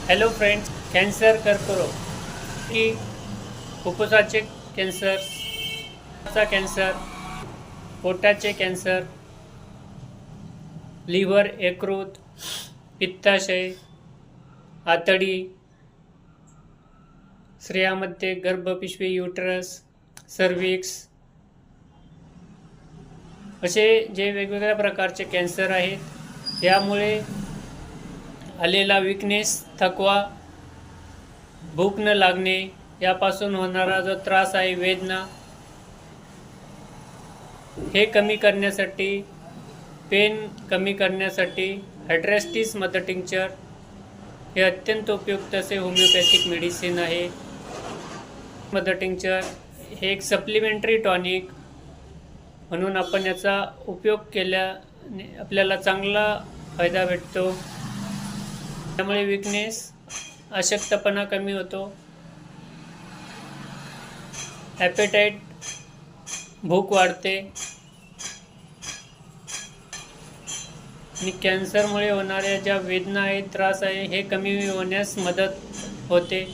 Hello friends, cancer, कर्करोग की फुफ्फुसाचे cancer, चा कॅन्सर, पोटाचे कॅन्सर, लिव्हर, यकृत, पित्ताशय, आतडी, स्त्रियामध्ये गर्भपिशवी, युटरस, सर्व्हिक्स असे जे वेगवेगळ्या प्रकारचे कॅन्सर आहेत, यामुळे आलेला विकनेस, थकवा, भूक न लागणे, यापासून होणारा जो त्रास आहे, वेदना, हे कमी करण्यासाठी, पेन कमी करण्यासाठी हायड्रेस्टिस मदर टिंक्चर हे अत्यंत उपयुक्त असे होमिओपॅथिक मेडिसिन आहे. मदर टिंक्चर हे एक सप्लिमेंटरी टॉनिक म्हणून आपण याचा उपयोग केल्याने आपल्याला चांगला फायदा भेटतो. त्यामुळे विकनेस, अशक्तपणा कमी होतो, ॲपेटाईट, भूक वाढते आणि कॅन्सरमुळे होणाऱ्या ज्या वेदना आहेत, त्रास आहे, हे कमी होण्यास मदत होते.